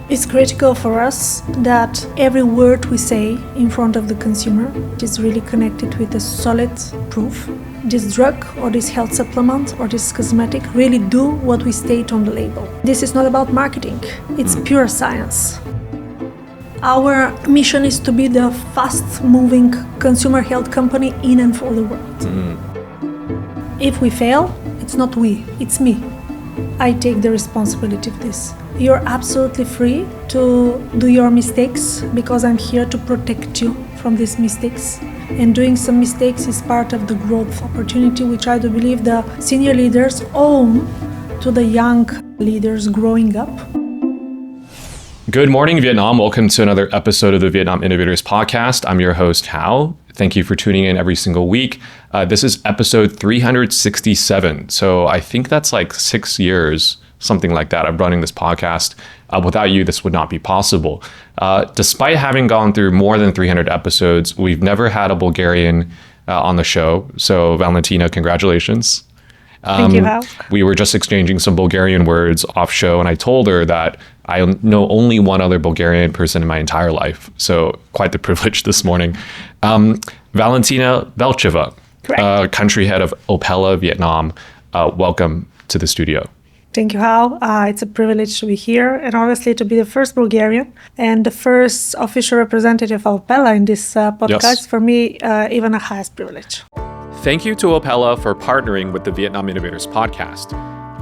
It's critical for us that every word we say in front of the consumer is really connected with a solid proof. This drug or this health supplement or this cosmetic really do what we state on the label. This is not about marketing, it's pure science. Our mission is to be the fast-moving consumer health company in and for the world. If we fail, it's not we, it's me. I take the responsibility of this. You're absolutely free to do your mistakes because I'm here to protect you from these mistakes. And doing some mistakes is part of the growth opportunity, which I do believe the senior leaders own to the young leaders growing up. Good morning, Vietnam. Welcome to another episode of the Vietnam Innovators podcast. I'm your host, Ho. Thank you for tuning in every single week. This is episode 367. So I think that's like 6 years, something like that, of running this podcast. Without you, this would not be possible. Despite having gone through more than 300 episodes, we've never had a Bulgarian on the show. So Valentina, congratulations. Thank you, Hal. We were just exchanging some Bulgarian words off show, and I told her that I know only one other Bulgarian person in my entire life. So quite the privilege this morning. Valentina Belcheva, country head of Opella Vietnam. Welcome to the studio. Thank you, Hal. It's a privilege to be here and honestly to be the first Bulgarian and the first official representative of Opella in this podcast. Yes. For me, even a highest privilege. Thank you to Opella for partnering with the Vietnam Innovators podcast.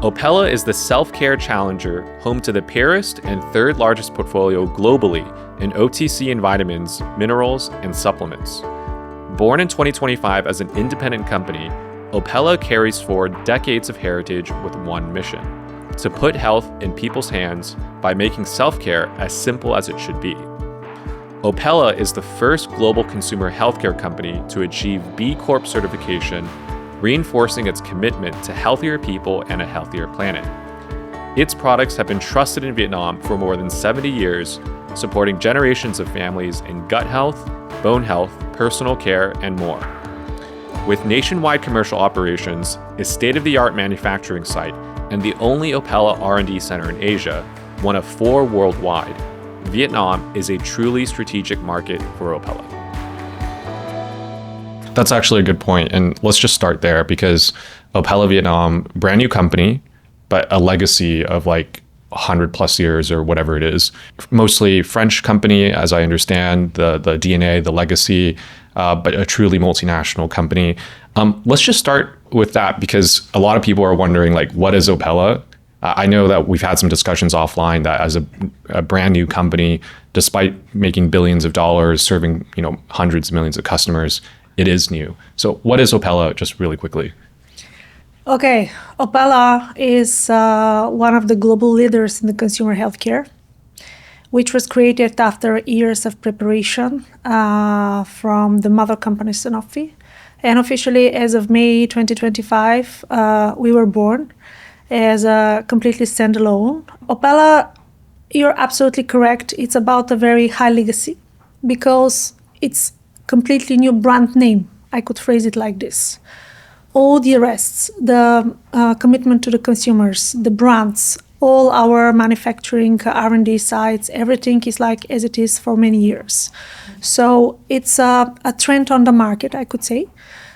Opella is the self-care challenger, home to the purest and third largest portfolio globally in OTC and vitamins, minerals, and supplements. Born in 2025 as an independent company, Opella carries forward decades of heritage with one mission: to put health in people's hands by making self-care as simple as it should be. Opella is the first global consumer healthcare company to achieve B Corp certification, reinforcing its commitment to healthier people and a healthier planet. Its products have been trusted in Vietnam for more than 70 years, supporting generations of families in gut health, bone health, personal care, and more. With nationwide commercial operations, a state-of-the-art manufacturing site, and the only Opella R&D center in Asia, one of 4 worldwide, Vietnam is a truly strategic market for Opella. That's actually a good point. And let's just start there because Opella Vietnam, brand new company, but a legacy of like 100 plus years or whatever it is. Mostly French company, as I understand, the DNA, the legacy, but a truly multinational company. Let's just start with that because a lot of people are wondering, like, what is Opella? I know that we've had some discussions offline that as a brand new company, despite making billions of dollars, serving hundreds of millions of customers, it is new. So what is Opella, just really quickly? Okay, Opella is one of the global leaders in the consumer healthcare, which was created after years of preparation from the mother company Sanofi. And officially, as of May 2025, we were born as a completely standalone. Opella, you're absolutely correct. It's about a very high legacy because it's completely new brand name. I could phrase it like this. All the rest, the commitment to the consumers, the brands, all our manufacturing, R&D sites, everything is like as it is for many years. So it's a trend on the market, I could say.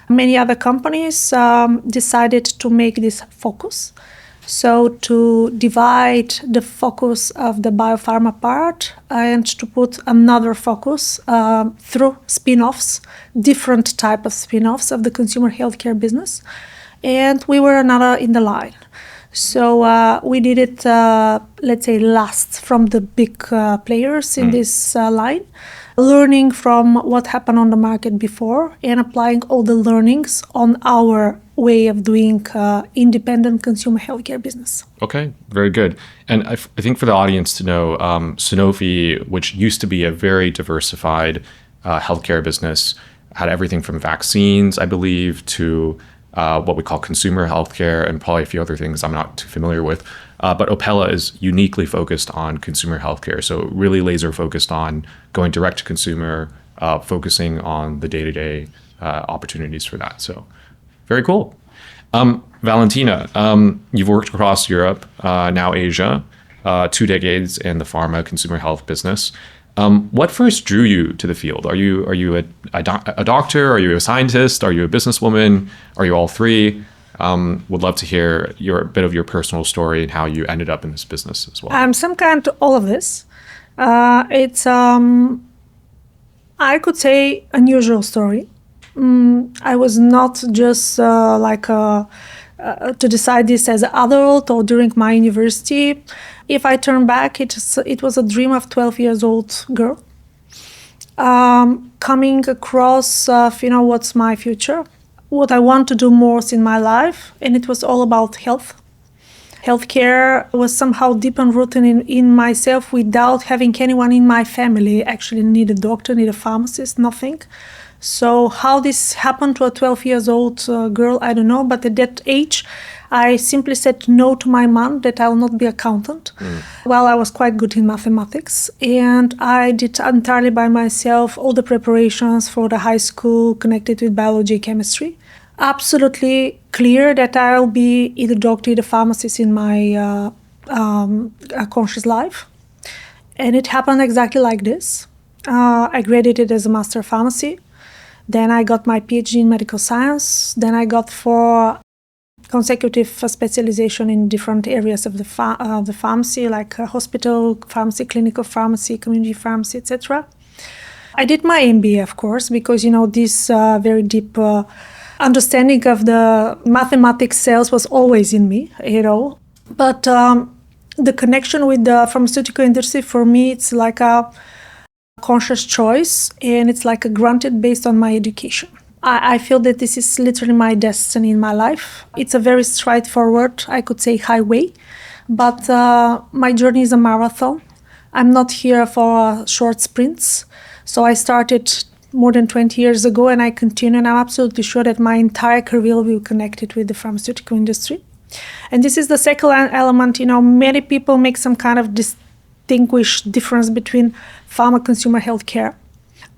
Many other companies decided to make this focus. So to divide the focus of the biopharma part and to put another focus through spin-offs, different type of spin-offs of the consumer healthcare business. And we were another in the line. So we did it, let's say, last from the big players in this line, learning from what happened on the market before and applying all the learnings on our way of doing independent consumer healthcare business. Okay, very good. And I think for the audience to know, Sanofi, which used to be a very diversified healthcare business, had everything from vaccines, I believe, to what we call consumer healthcare and probably a few other things I'm not too familiar with. But Opella is uniquely focused on consumer healthcare. So really laser focused on going direct to consumer, focusing on the day-to-day opportunities for that. So very cool. Valentina, you've worked across Europe, now Asia. 2 decades in the pharma consumer health business. What first drew you to the field? Are you a doctor? Are you a scientist? Are you a businesswoman? Are you all three? Would love to hear a bit of your personal story and how you ended up in this business as well. I'm some kind of all of this. It's I could say unusual story. I was not just to decide this as an adult or during my university. If I turn back, it was a dream of 12 years old girl. Coming across, what's my future, what I want to do most in my life, and it was all about health. Healthcare was somehow deep and rooted in myself without having anyone in my family actually need a doctor, need a pharmacist, nothing. So how this happened to a 12 years old girl, I don't know. But at that age, I simply said no to my mom that I will not be accountant. Well, I was quite good in mathematics. And I did entirely by myself all the preparations for the high school connected with biology, chemistry. Absolutely clear that I'll be either doctor, either pharmacist in my conscious life. And it happened exactly like this. I graduated as a master of pharmacy. Then I got my PhD in medical science. Then I got 4 consecutive specialization in different areas of the pharmacy, like hospital pharmacy, clinical pharmacy, community pharmacy, etc. I did my MBA, of course, because this very deep understanding of the mathematics sales was always in me, But the connection with the pharmaceutical industry, for me, it's like a conscious choice, and it's like a granted based on my education. I feel that this is literally my destiny in my life. It's a very straightforward, I could say, highway, but my journey is a marathon. I'm not here for short sprints. So I started more than 20 years ago, and I continue, and I'm absolutely sure that my entire career will be connected with the pharmaceutical industry. And this is the second element. Many people make some kind of distinguished difference between pharma consumer healthcare.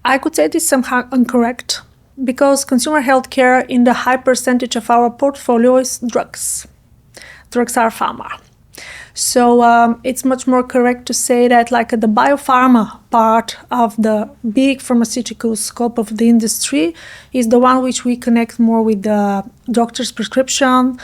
I could say this is somehow incorrect, because consumer healthcare in the high percentage of our portfolio is drugs. Drugs are pharma. So it's much more correct to say that the biopharma part of the big pharmaceutical scope of the industry is the one which we connect more with the doctor's prescription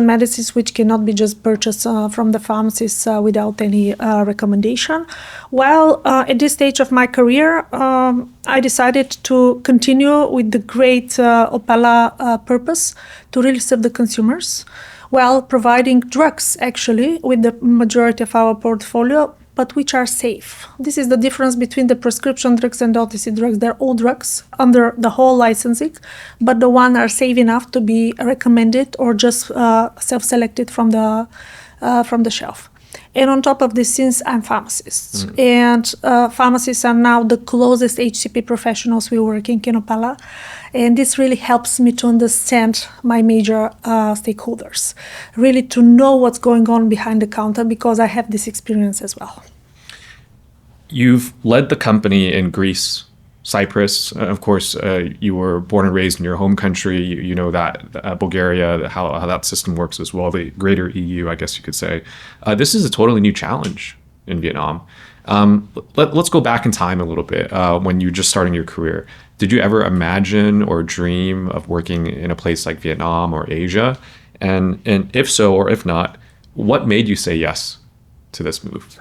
medicines, which cannot be just purchased from the pharmacist without any recommendation. Well, at this stage of my career, I decided to continue with the great Opella purpose to really serve the consumers, while providing drugs actually with the majority of our portfolio, but which are safe. This is the difference between the prescription drugs and OTC drugs. They're all drugs under the whole licensing, but the one are safe enough to be recommended or just self-selected from the shelf. And on top of this, since I'm pharmacist, and pharmacists are now the closest HCP professionals we're working in Opella, and this really helps me to understand my major stakeholders, really to know what's going on behind the counter, because I have this experience as well. You've led the company in Greece, Cyprus. Of course, you were born and raised in your home country. You know that Bulgaria, how that system works as well, the greater EU, I guess you could say. This is a totally new challenge in Vietnam. Let's go back in time a little bit. When you were just starting your career, did you ever imagine or dream of working in a place like Vietnam or Asia? And if so, or if not, what made you say yes to this move?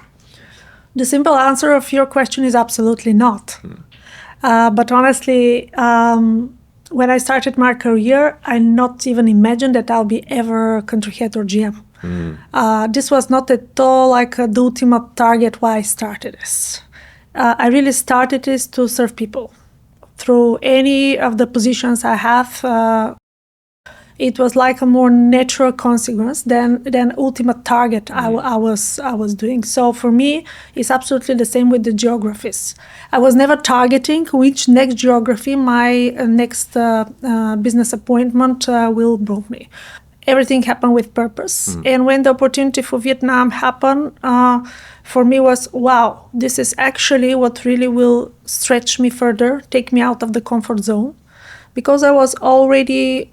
The simple answer of your question is absolutely not. But honestly, when I started my career, I not even imagined that I'll be ever country head or GM. This was not at all the ultimate target why I started this. I really started this to serve people. Through any of the positions I have, it was like a more natural consequence than ultimate target I was doing. So for me, it's absolutely the same with the geographies. I was never targeting which next geography my next business appointment will bring me. Everything happened with purpose. And when the opportunity for Vietnam happened, for me was, wow, this is actually what really will stretch me further, take me out of the comfort zone. Because I was already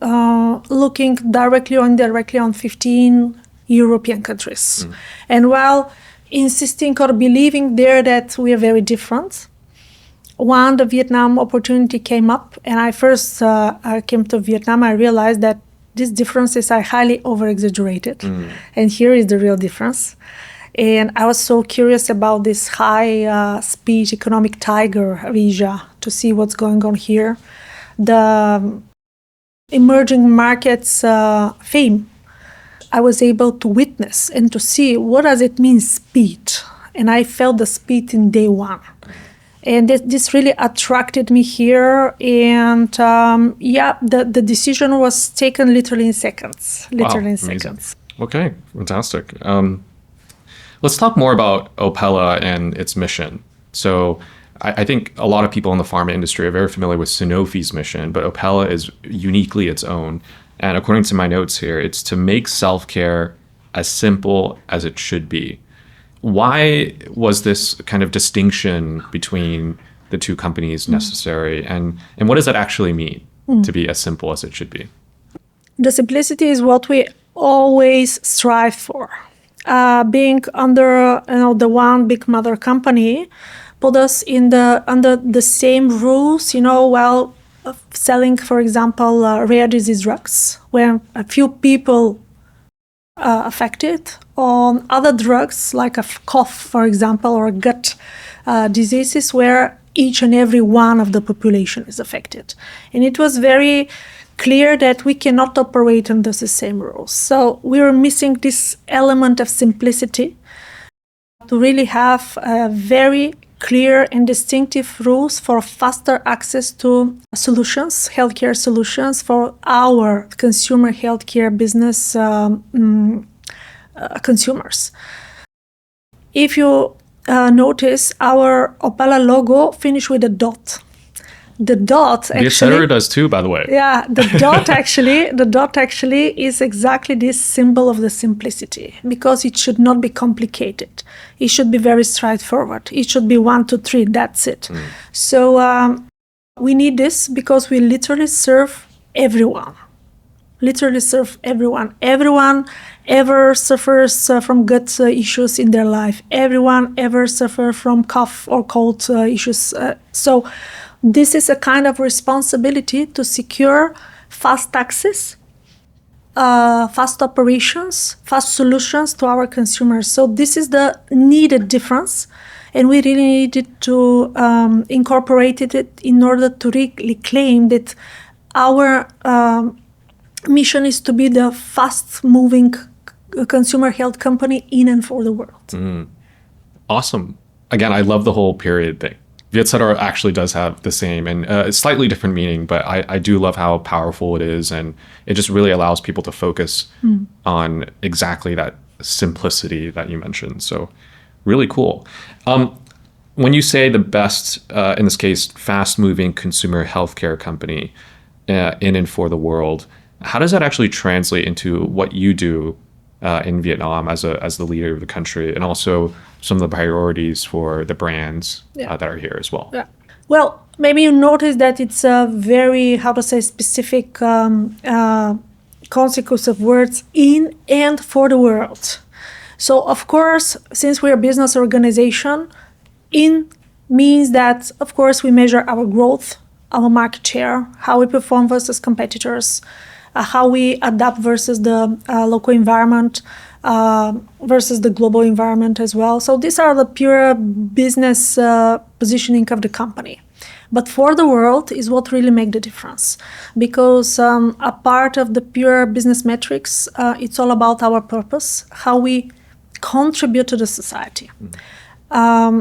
looking directly or indirectly on 15 European countries. And while insisting or believing there that we are very different, when the Vietnam opportunity came up and I first came to Vietnam, I realized that these differences are highly over-exaggerated. And here is the real difference. And I was so curious about this high-speed economic tiger of Asia to see what's going on here. The emerging markets fame, I was able to witness and to see what does it mean speed. And I felt the speed in day one. And this really attracted me here. And the decision was taken literally in seconds. Okay, fantastic. Let's talk more about Opella and its mission. So I think a lot of people in the pharma industry are very familiar with Sanofi's mission, but Opella is uniquely its own. And according to my notes here, it's to make self-care as simple as it should be. Why was this kind of distinction between the two companies necessary? And what does that actually mean to be as simple as it should be? The simplicity is what we always strive for. Being under the one big mother company put us under the same rules, while selling, for example, rare disease drugs, where a few people affected, on other drugs like a cough, for example, or gut diseases, where each and every one of the population is affected. And it was very clear that we cannot operate under the same rules. So we were missing this element of simplicity to really have very clear and distinctive rules for faster access to solutions, healthcare solutions for our consumer healthcare business consumers. If you notice, our Opella logo finished with a dot. The dot actually... Vietcetera does too, by the way. Yeah, the dot actually is exactly this symbol of the simplicity, because it should not be complicated. It should be very straightforward. It should be 1, 2, 3, that's it. So we need this because we literally serve everyone. Everyone ever suffers from gut issues in their life. Everyone ever suffers from cough or cold issues. So this is a kind of responsibility to secure fast access, fast operations, fast solutions to our consumers. So this is the needed difference, and we really needed to incorporate it in order to really claim that our mission is to be the fast-moving consumer health company in and for the world. Awesome. Again, I love the whole period thing. Vietcetera actually does have the same and a slightly different meaning, but I do love how powerful it is, and it just really allows people to focus on exactly that simplicity that you mentioned. So really cool. When you say the best, in this case, fast-moving consumer healthcare company in and for the world, how does that actually translate into what you do in Vietnam as the leader of the country, and also some of the priorities for the brands that are here as well? Yeah. Well, maybe you notice that it's a very, specific consequence of words in and for the world. So, of course, since we're a business organization, in means that, of course, we measure our growth, our market share, how we perform versus competitors, how we adapt versus the local environment, versus the global environment as well. So these are the pure business positioning of the company. But for the world is what really makes the difference, because a part of the pure business metrics, it's all about our purpose, how we contribute to the society.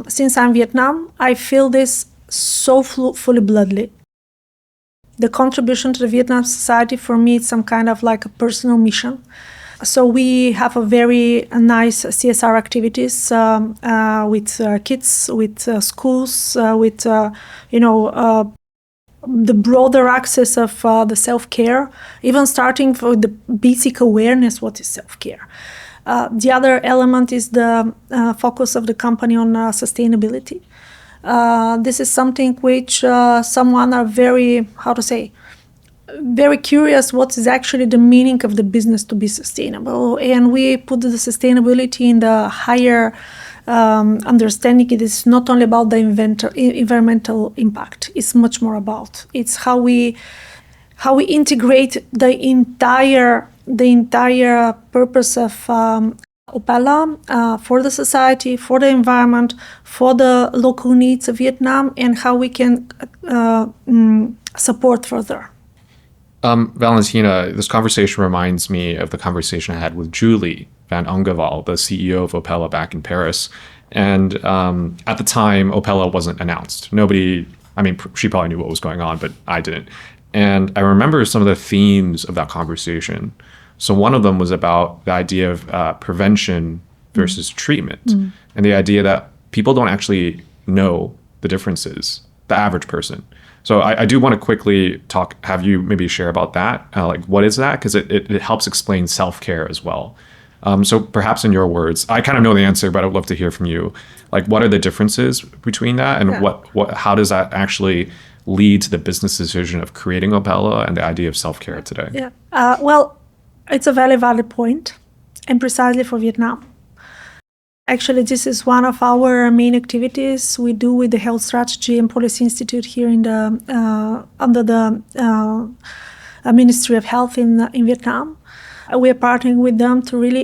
Since I'm Vietnam, I feel this so fully bloodly. The contribution to the Vietnam society, for me, it's some kind of like a personal mission. So we have a very nice CSR activities with kids, with schools, with the broader access of the self-care, even starting with the basic awareness what is self-care. The other element is the focus of the company on sustainability. This is something which someone are very, very curious what is actually the meaning of the business to be sustainable. And we put the sustainability in the higher understanding. It is not only about the environmental impact. It's much more about. It's how we integrate the entire purpose of Opella for the society, for the environment, for the local needs of Vietnam, and how we can support further. Valentina, this conversation reminds me of the conversation I had with Julie Van Ongeval, the CEO of Opella back in Paris. And at the time, Opella wasn't announced. She probably knew what was going on, but I didn't. And I remember some of the themes of that conversation. So one of them was about the idea of prevention versus treatment, and the idea that people don't actually know the differences, the average person. So I do want to quickly have you maybe share about that. Like, what is that? Because it helps explain self-care as well. So perhaps in your words, I kind of know the answer, but I'd love to hear from you. Like, what are the differences between that, and how does that actually lead to the business decision of creating Opella and the idea of self-care today? Yeah. Well, it's a very valid point, and precisely for Vietnam. Actually, this is one of our main activities we do with the Health Strategy and Policy Institute here under the Ministry of Health in Vietnam. We are partnering with them to really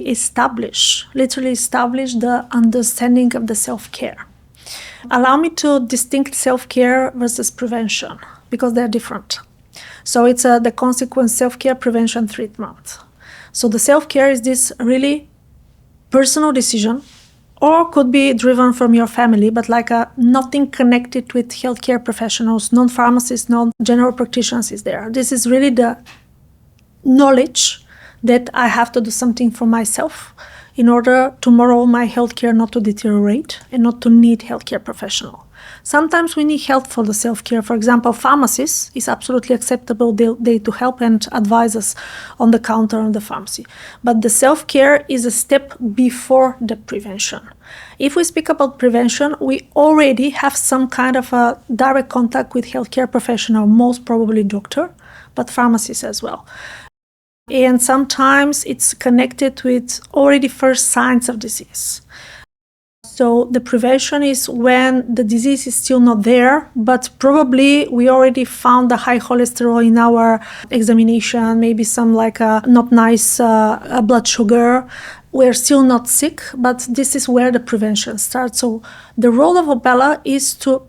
literally establish the understanding of the self-care. Allow me to distinct self-care versus prevention, because they're different. So it's the consequence self-care, prevention, treatment. So the self-care is this really personal decision, or could be driven from your family, but nothing connected with healthcare professionals, non-pharmacists, non-general practitioners is there. This is really the knowledge that I have to do something for myself in order tomorrow my healthcare not to deteriorate and not to need healthcare professional. Sometimes we need help for the self-care. For example, pharmacists is absolutely acceptable. They to help and advise us on the counter in the pharmacy. But the self-care is a step before the prevention. If we speak about prevention, we already have some kind of a direct contact with healthcare professional, most probably doctor, but pharmacists as well. And sometimes it's connected with already first signs of disease. So the prevention is when the disease is still not there, but probably we already found the high cholesterol in our examination, maybe some not nice blood sugar. We're still not sick, but this is where the prevention starts. So the role of Opella is to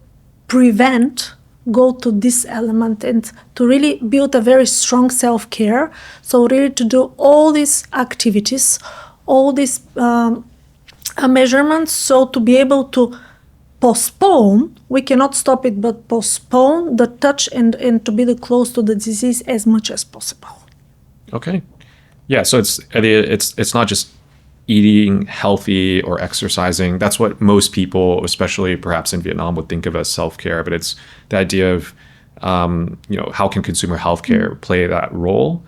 prevent, go to this element, and to really build a very strong self-care. So really to do all these activities, all these measurements, so to be able to postpone, we cannot stop it, but postpone the touch and to be close to the disease as much as possible. Okay. Yeah, so it's not just eating healthy or exercising. That's what most people, especially perhaps in Vietnam, would think of as self-care, but it's the idea of how can consumer healthcare play that role.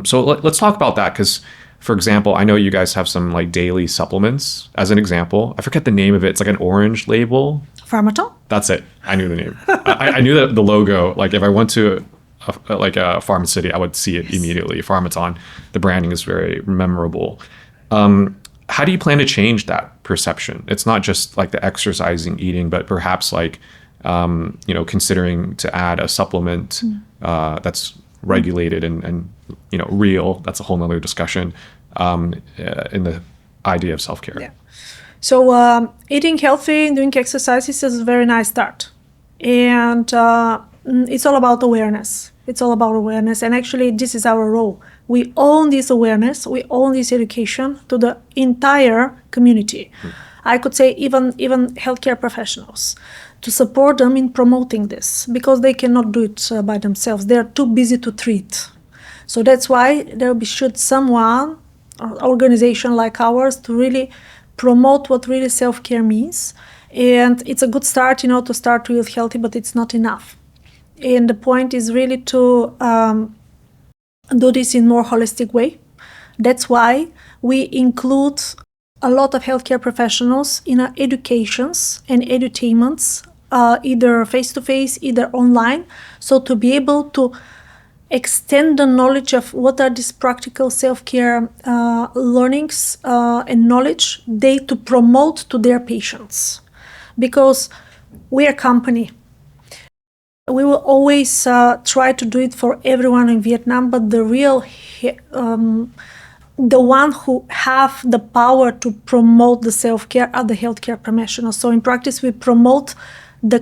So let's talk about that, because for example, I know you guys have some daily supplements as an example. I forget the name of it. It's like an orange label. Pharmaton? That's it. I knew the name. I knew the logo. If I went to a pharmacy, I would see it immediately. Pharmaton. The branding is very memorable. How do you plan to change that perception? It's not just the exercising, eating, but perhaps considering to add a supplement that's regulated and real. That's a whole nother discussion in the idea of self-care. Yeah. So eating healthy and doing exercises is a very nice start. And it's all about awareness. It's all about awareness. And actually, this is our role. We own this awareness. We own this education to the entire community. I could say even healthcare professionals, to support them in promoting this, because they cannot do it by themselves. They are too busy to treat. So that's why there should someone, or organization like ours, to really promote what really self-care means. And it's a good start, to start with healthy, but it's not enough. And the point is really to do this in more holistic way. That's why we include a lot of healthcare professionals in our educations and edutainments, either face-to-face, either online, so to be able to extend the knowledge of what are these practical self-care learnings and knowledge they to promote to their patients. Because we are a company. We will always try to do it for everyone in Vietnam, but the one who have the power to promote the self-care are the healthcare professionals. So in practice, we promote the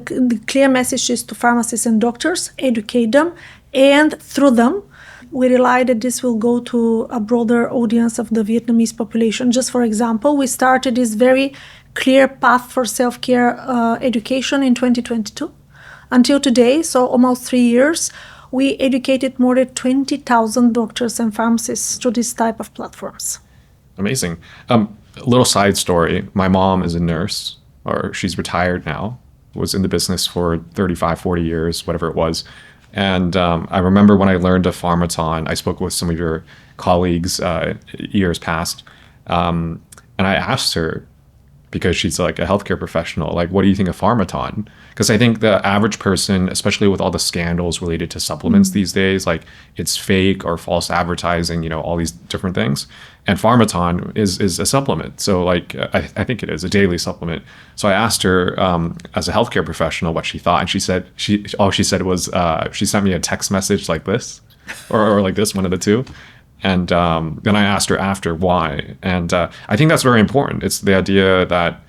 clear messages to pharmacists and doctors, educate them, and through them, we rely that this will go to a broader audience of the Vietnamese population. Just for example, we started this very clear path for self-care education in 2022. Until today, so almost 3 years, we educated more than 20,000 doctors and pharmacists through this type of platforms. Amazing. A little side story. My mom is a nurse, or she's retired now, was in the business for 35, 40 years, whatever it was. And I remember when I learned of Pharmaton, I spoke with some of your colleagues years past, and I asked her, because she's like a healthcare professional, like, what do you think of Pharmaton? Because I think the average person, especially with all the scandals related to supplements these days, like it's fake or false advertising, all these different things. And Pharmaton is a supplement. So like, I think it is a daily supplement. So I asked her as a healthcare professional what she thought. And she said, all she said was, she sent me a text message like this, or like this, one of the two. And then I asked her after why. And I think that's very important. It's the idea that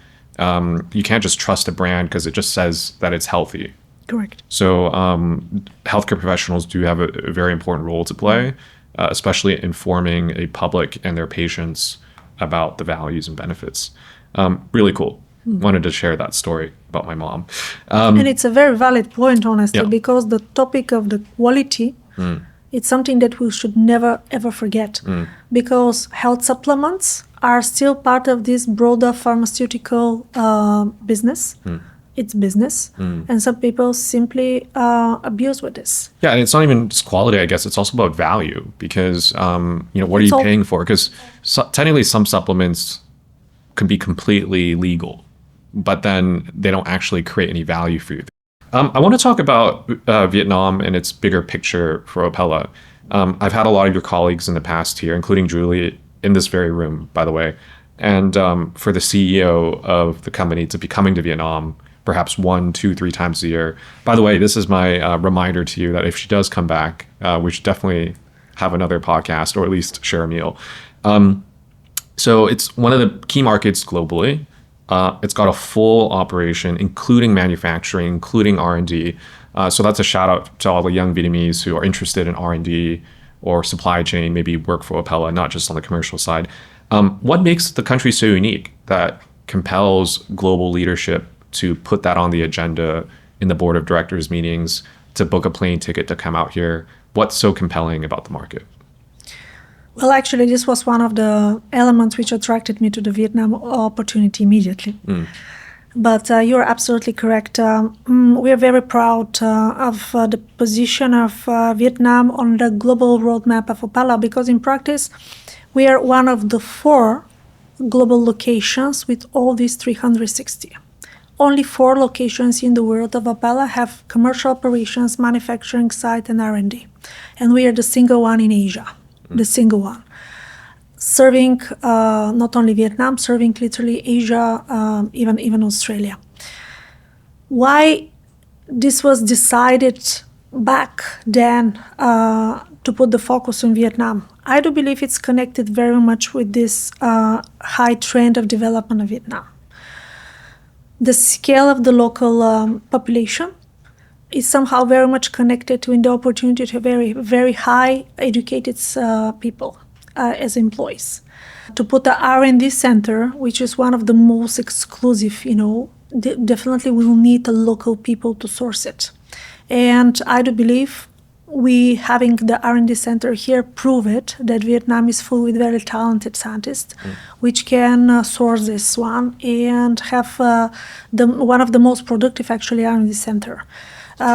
you can't just trust a brand because it just says that it's healthy. Correct. So healthcare professionals do have a very important role to play, especially informing a public and their patients about the values and benefits. Really cool. Wanted to share that story about my mom. And it's a very valid point, honestly, Yeah. because the topic of the quality, it's something that we should never, ever forget. Because health supplements are still part of this broader pharmaceutical business. It's business. And some people simply abuse with this. Yeah, and it's not even just quality, I guess. It's also about value because, what are you paying for? Because technically some supplements can be completely legal, but then they don't actually create any value for you. I want to talk about Vietnam and its bigger picture for Opella. I've had a lot of your colleagues in the past here, including Julie, in this very room, by the way. And for the CEO of the company to be coming to Vietnam perhaps 1, 2, 3 times a year. By the way, this is my reminder to you that if she does come back, we should definitely have another podcast or at least share a meal. So it's one of the key markets globally. It's got a full operation, including manufacturing, including R&D. So that's a shout out to all the young Vietnamese who are interested in R&D or supply chain, maybe work for Opella, not just on the commercial side. What makes the country so unique that compels global leadership to put that on the agenda in the board of directors meetings, to book a plane ticket to come out here? What's so compelling about the market? Well, actually, this was one of the elements which attracted me to the Vietnam opportunity immediately. But you're absolutely correct. We are very proud of the position of Vietnam on the global roadmap of Opella, because in practice, we are one of the 4 global locations with all these 360. Only 4 locations in the world of Opella have commercial operations, manufacturing site, and R&D. And we are the single one in Asia. The single one, serving not only Vietnam, serving literally Asia, even Australia. Why this was decided back then to put the focus on Vietnam? I do believe it's connected very much with this high trend of development of Vietnam. The scale of the local population is somehow very much connected to the opportunity to very, very high educated people as employees. To put the R&D center, which is one of the most exclusive, definitely we will need the local people to source it. And I do believe we, having the R&D center here, prove it, that Vietnam is full with very talented scientists, which can source this one and have one of the most productive, actually, R&D center.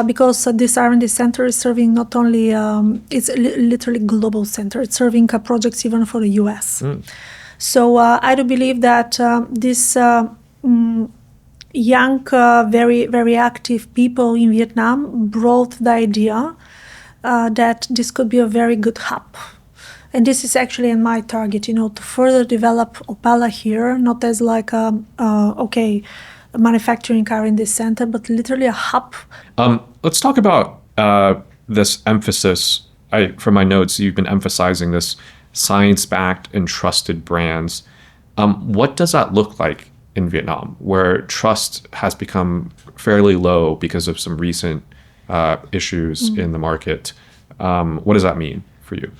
Because this R&D center is serving not only, it's literally global center, it's serving projects even for the US. So I do believe that this young, very, very active people in Vietnam brought the idea that this could be a very good hub. And this is actually in my target, to further develop Opella here, not as like a manufacturing R&D center, but literally a hub. Let's talk about this emphasis. From my notes, you've been emphasizing this science-backed and trusted brands. What does that look like in Vietnam, where trust has become fairly low because of some recent issues in the market? What does that mean for you?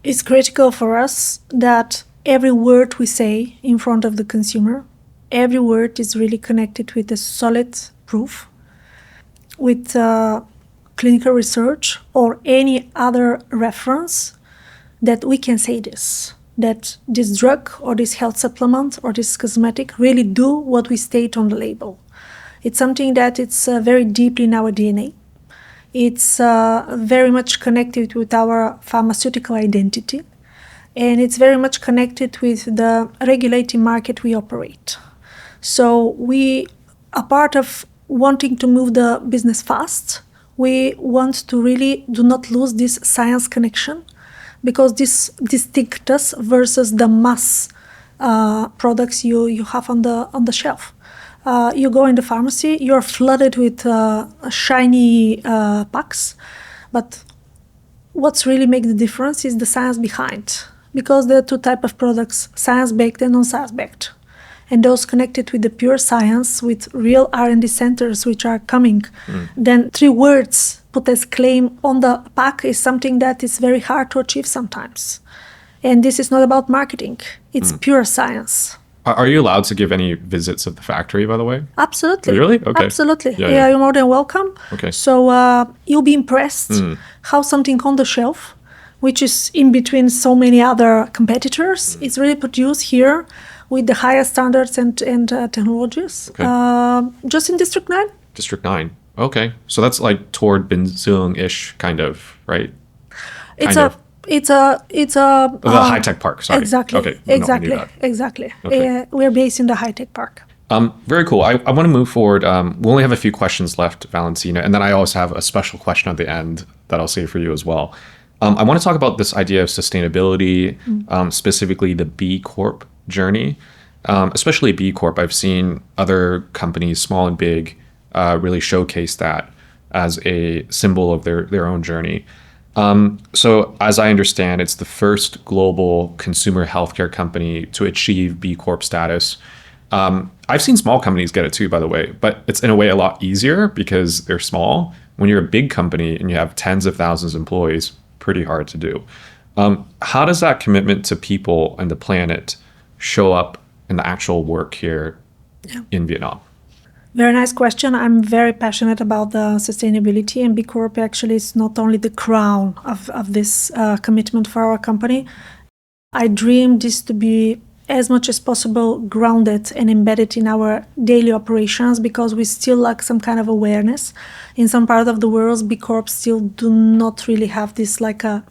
It's critical for us that every word we say in front of the consumer, every word is really connected with a solid proof, with clinical research or any other reference that we can say this, that this drug or this health supplement or this cosmetic really do what we state on the label. It's something that it's very deeply in our DNA. It's very much connected with our pharmaceutical identity, and it's very much connected with the regulated market we operate. So we are part of wanting to move the business fast. We want to really do not lose this science connection, because this distincts us versus the mass products you have on the shelf. You go in the pharmacy, you're flooded with shiny packs, but what's really make the difference is the science behind, because there are two types of products, science-backed and non-science-backed. And those connected with the pure science, with real R&D centers which are coming, then 3 words put as claim on the pack is something that is very hard to achieve sometimes. And this is not about marketing, it's pure science. Are you allowed to give any visits of the factory, by the way? Absolutely. Really? Okay. Absolutely. Yeah. You're more than welcome. Okay. So you'll be impressed how something on the shelf, which is in between so many other competitors, is really produced here with the highest standards and technologies. Okay. Just in District 9. District 9. Okay. So that's like toward Binzung-ish kind of, right? It's a The high-tech park, sorry. Exactly. Okay. Exactly. No, I knew that. Exactly. Okay. We're based in the high-tech park. Very cool. I want to move forward. We only have a few questions left, Valentina, and then I always have a special question at the end that I'll save for you as well. I want to talk about this idea of sustainability, specifically the B Corp journey, especially B Corp. I've seen other companies, small and big, really showcase that as a symbol of their own journey. So as I understand, it's the first global consumer healthcare company to achieve B Corp status. I've seen small companies get it too, by the way, but it's in a way a lot easier because they're small. When you're a big company and you have tens of thousands of employees, pretty hard to do. How does that commitment to people and the planet show up in the actual work here in Vietnam? Very nice question. I'm very passionate about the sustainability, and B Corp actually is not only the crown of this commitment for our company. I dream this to be as much as possible grounded and embedded in our daily operations, because we still lack some kind of awareness. In some part of the world, B Corp still do not really have this like a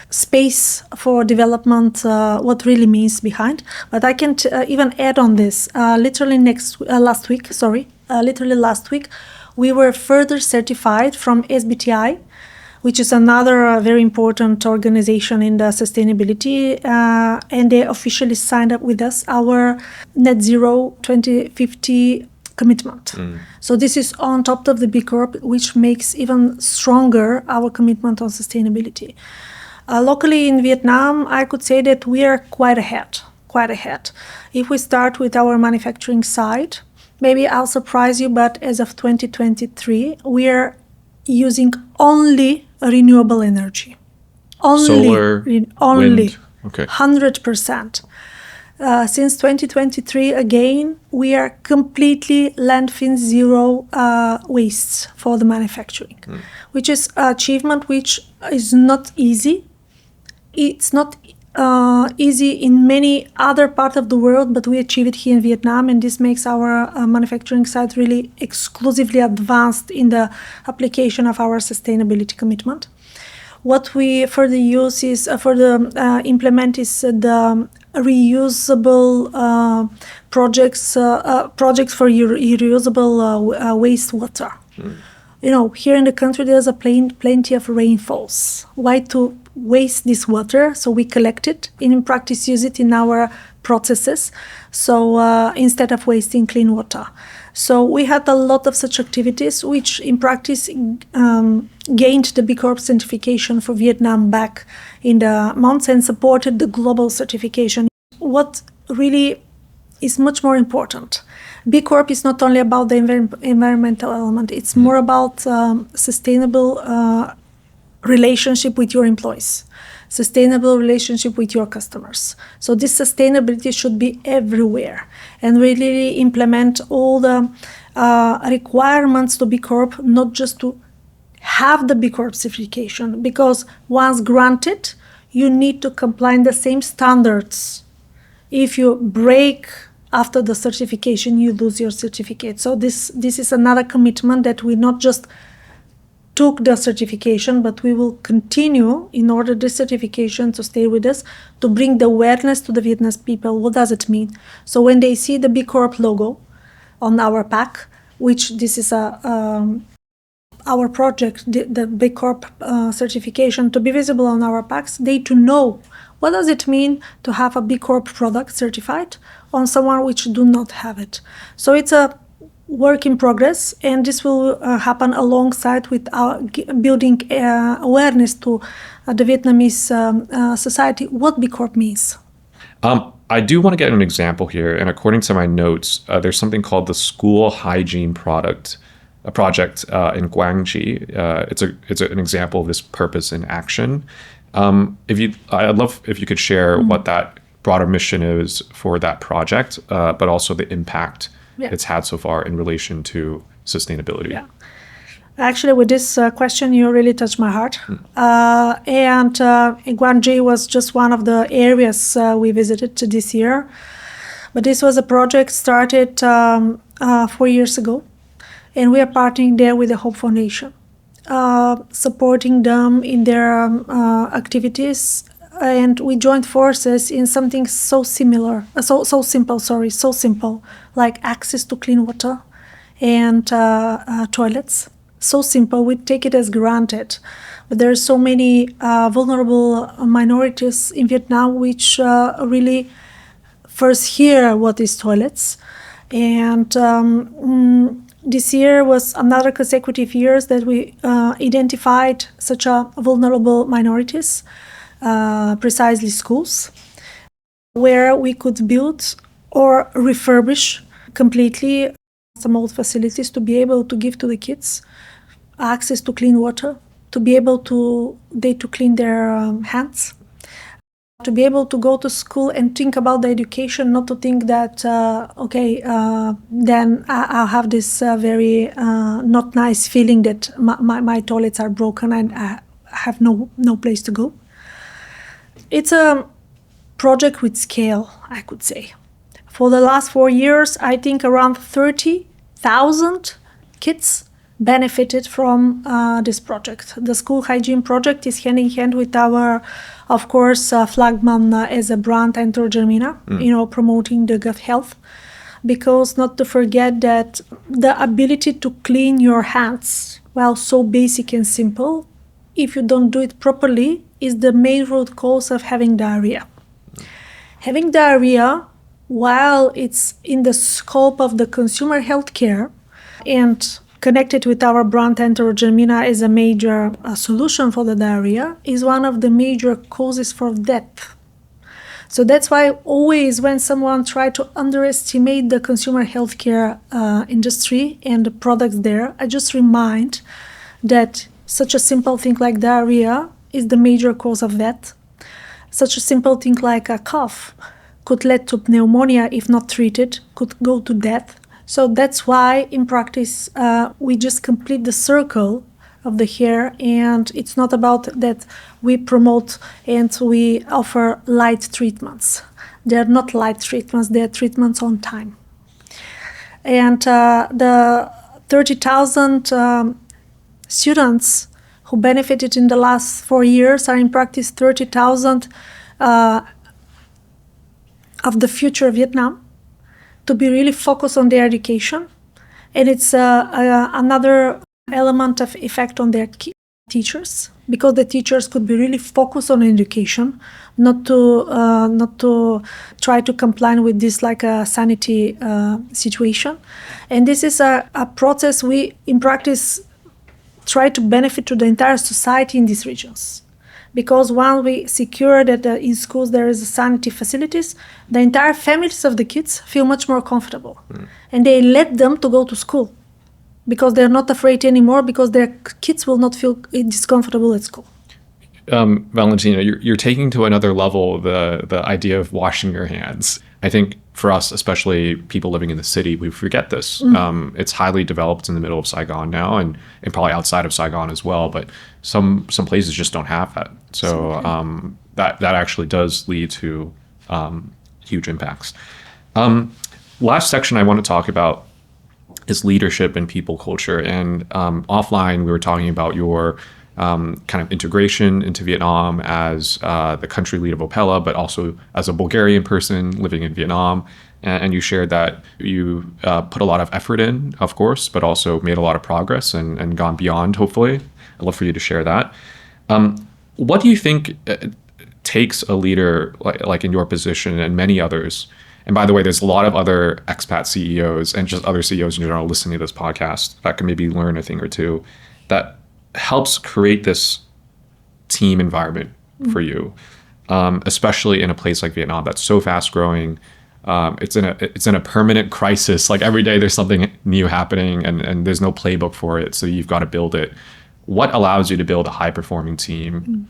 space for development, what really means behind. But I can even add on this. Literally last week, we were further certified from SBTi, which is another very important organization in the sustainability, and they officially signed up with us our net zero 2050 commitment. So this is on top of the B Corp, which makes even stronger our commitment on sustainability. Locally in Vietnam, I could say that we are quite ahead. If we start with our manufacturing side, maybe I'll surprise you, but as of 2023, we are using only renewable energy. Solar, wind. Okay. 100%. Since 2023, again, we are completely landfill zero wastes for the manufacturing, which is an achievement which is not easy. It's not easy in many other parts of the world, but we achieve it here in Vietnam, and this makes our manufacturing site really exclusively advanced in the application of our sustainability commitment. What we further use is implement is the reusable projects for reusable wastewater. here in the country there's plenty of rainfalls. Why to waste this water? So we collect it and in practice use it in our processes. So instead of wasting clean water. So we had a lot of such activities, which in practice gained the B Corp certification for Vietnam back in the months and supported the global certification. What really is much more important. B Corp is not only about the environmental element, it's more about sustainable relationship with your employees, sustainable relationship with your customers. So this sustainability should be everywhere and really implement all the requirements to B Corp, not just to have the B Corp certification, because once granted, you need to comply in the same standards. If you break after the certification, you lose your certificate. So this is another commitment that we not just took the certification, but we will continue in order this certification to stay with us, to bring the awareness to the Vietnamese people. What does it mean? So when they see the B Corp logo on our pack, which this is our project, the B Corp certification to be visible on our packs, they to know what does it mean to have a B Corp product certified on someone which do not have it. So it's a work in progress, and this will happen alongside with our building awareness to the Vietnamese society what B Corp means. I do want to get an example here, and according to my notes, there's something called the School Hygiene Project in Guangxi. It's an example of this purpose in action. I'd love if you could share what that broader mission is for that project, but also the impact it's had so far in relation to sustainability. Yeah. Actually, with this question, you really touched my heart. And Guangxi was just one of the areas we visited this year. But this was a project started 4 years ago. And we are partnering there with the Hope Foundation, supporting them in their activities. And we joined forces in something so simple, like access to clean water and toilets. So simple, we take it as granted. But there are so many vulnerable minorities in Vietnam which really first hear what is toilets. And this year was another consecutive years that we identified such a vulnerable minorities, precisely schools, where we could build or refurbish completely some old facilities to be able to give to the kids access to clean water, to be able to clean their hands, to be able to go to school and think about the education, not to think that, then I'll have this very not nice feeling that my toilets are broken and I have no place to go. It's a project with scale, I could say. For the last 4 years, I think around 30,000 kids benefited from this project. The school hygiene project is hand in hand with our, of course, flagman as a brand, Enterogermina, promoting the gut health. Because not to forget that the ability to clean your hands, well, so basic and simple, if you don't do it properly, is the main root cause of having diarrhea. Having diarrhea, while it's in the scope of the consumer healthcare and connected with our brand Enterogermina as a major solution for the diarrhea, is one of the major causes for death. So that's why always when someone tries to underestimate the consumer healthcare industry and the products there, I just remind that such a simple thing like diarrhea is the major cause of death. Such a simple thing like a cough could lead to pneumonia if not treated, could go to death. So that's why in practice we just complete the circle of the hair, and it's not about that we promote and we offer light treatments. They're not light treatments, they're treatments on time. And the 30,000 students who benefited in the last 4 years are in practice 30,000 of the future of Vietnam, to be really focused on their education. And it's another element of effect on their teachers, because the teachers could be really focused on education, not to try to comply with this like a sanity situation. And this is a process we in practice try to benefit to the entire society in these regions, because once we secure that in schools there is sanity facilities, the entire families of the kids feel much more comfortable, and they let them to go to school because they're not afraid anymore, because their kids will not feel discomfortable at school. Valentina, you're taking to another level the idea of washing your hands. I think for us, especially people living in the city, we forget this. It's highly developed in the middle of Saigon now, and probably outside of Saigon as well. But some places just don't have that. So that actually does lead to huge impacts. Last section I want to talk about is leadership and people culture. And offline, we were talking about your kind of integration into Vietnam as the country lead of Opella, but also as a Bulgarian person living in Vietnam. And you shared that you put a lot of effort in, of course, but also made a lot of progress and gone beyond, hopefully. I'd love for you to share that. What do you think takes a leader like in your position and many others? And by the way, there's a lot of other expat CEOs and just other CEOs in general listening to this podcast that can maybe learn a thing or two that helps create this team environment for you, especially in a place like Vietnam that's so fast growing. It's in a permanent crisis. Like every day there's something new happening, and there's no playbook for it. So you've got to build it. What allows you to build a high performing team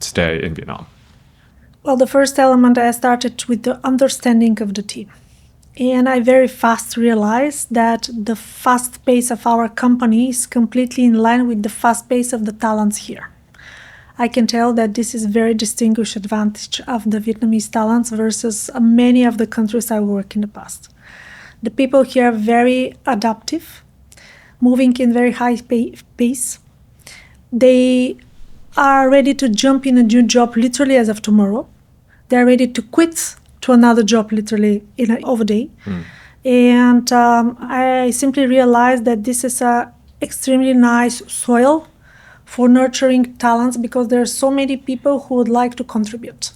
today in Vietnam? Well, the first element, I started with the understanding of the team. And I very fast realized that the fast pace of our company is completely in line with the fast pace of the talents here. I can tell that this is very distinguished advantage of the Vietnamese talents versus many of the countries I worked in the past. The people here are very adaptive, moving in very high pace. They are ready to jump in a new job literally as of tomorrow. They're ready to quit to another job literally in an overday. And I simply realized that this is a extremely nice soil for nurturing talents, because there are so many people who would like to contribute.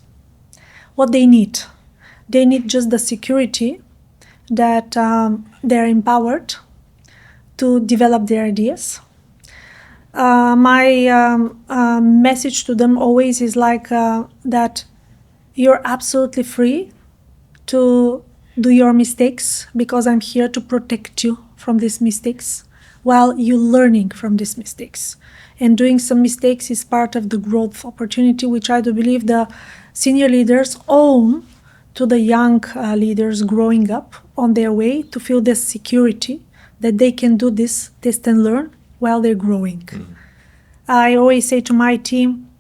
What they need just the security that they're empowered to develop their ideas. My message to them always is like that you're absolutely free to do your mistakes, because I'm here to protect you from these mistakes while you're learning from these mistakes. And doing some mistakes is part of the growth opportunity, which I do believe the senior leaders own to the young leaders growing up on their way to feel this security that they can do this test and learn while they're growing. I always say to my team,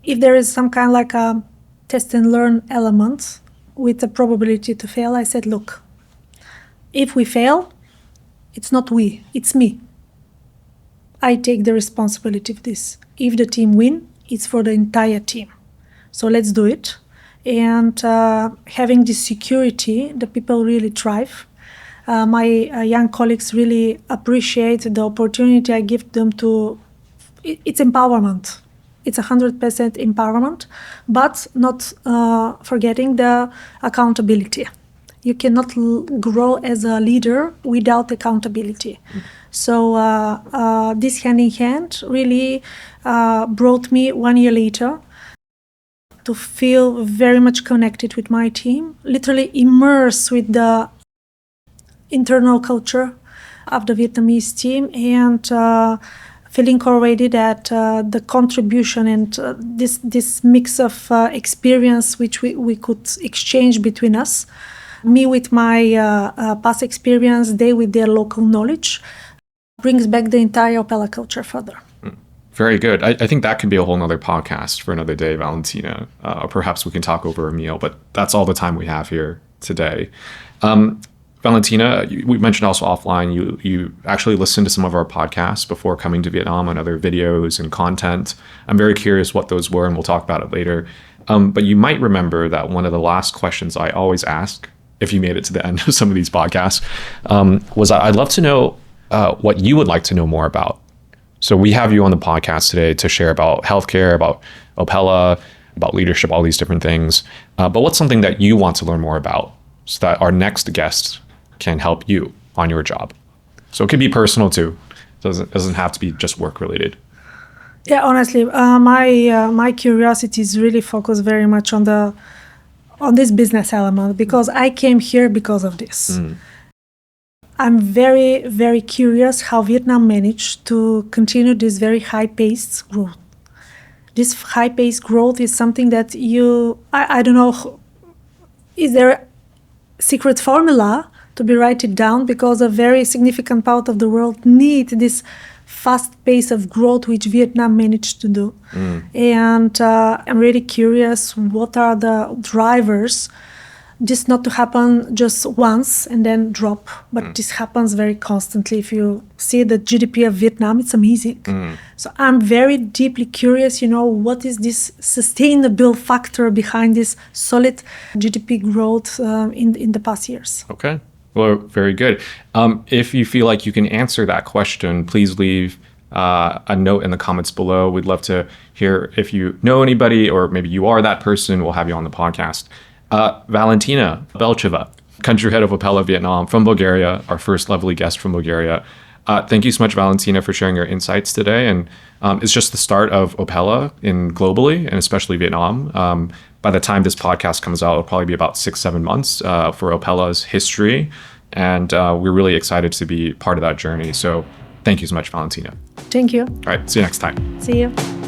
if there is some kind of like a test and learn element with the probability to fail, I said, look, if we fail, it's not we, it's me. I take the responsibility of this. If the team win, it's for the entire team. So let's do it. And having this security, the people really thrive. My young colleagues really appreciate the opportunity I give them to, it's empowerment. It's 100% empowerment, but not forgetting the accountability. You cannot grow as a leader without accountability. So this hand in hand really brought me 1 year later to feel very much connected with my team, literally immersed with the internal culture of the Vietnamese team, and feeling already that the contribution and this mix of experience which we could exchange between us, me with my past experience, they with their local knowledge, brings back the entire Opella culture further. Very good. I think that could be a whole nother podcast for another day, Valentina. Or perhaps we can talk over a meal, but that's all the time we have here today. Valentina, we mentioned also offline, you actually listened to some of our podcasts before coming to Vietnam and other videos and content. I'm very curious what those were, and we'll talk about it later. But you might remember that one of the last questions I always ask, if you made it to the end of some of these podcasts, was I'd love to know what you would like to know more about. So we have you on the podcast today to share about healthcare, about Opella, about leadership, all these different things. But what's something that you want to learn more about so that our next guest can help you on your job? So it could be personal too. Doesn't have to be just work related. Yeah, honestly, my curiosity is really focused very much on this business element, because I came here because of this. I'm very, very curious how Vietnam managed to continue this very high-paced growth. This high-paced growth is something that I don't know, is there a secret formula to be write it down, because a very significant part of the world need this fast pace of growth which Vietnam managed to do. And I'm really curious, what are the drivers? This not to happen just once and then drop, but this happens very constantly. If you see the GDP of Vietnam, it's amazing. So I'm very deeply curious, what is this sustainable factor behind this solid GDP growth in the past years? Okay. Well, very good. If you feel like you can answer that question, please leave a note in the comments below. We'd love to hear if you know anybody, or maybe you are that person. We'll have you on the podcast. Valentina Belcheva, country head of Opella Vietnam from Bulgaria, our first lovely guest from Bulgaria. Thank you so much, Valentina, for sharing your insights today. And it's just the start of Opella globally, and especially Vietnam. By the time this podcast comes out, it'll probably be about 6-7 months for Opella's history. And we're really excited to be part of that journey. So thank you so much, Valentina. Thank you. All right. See you next time. See you.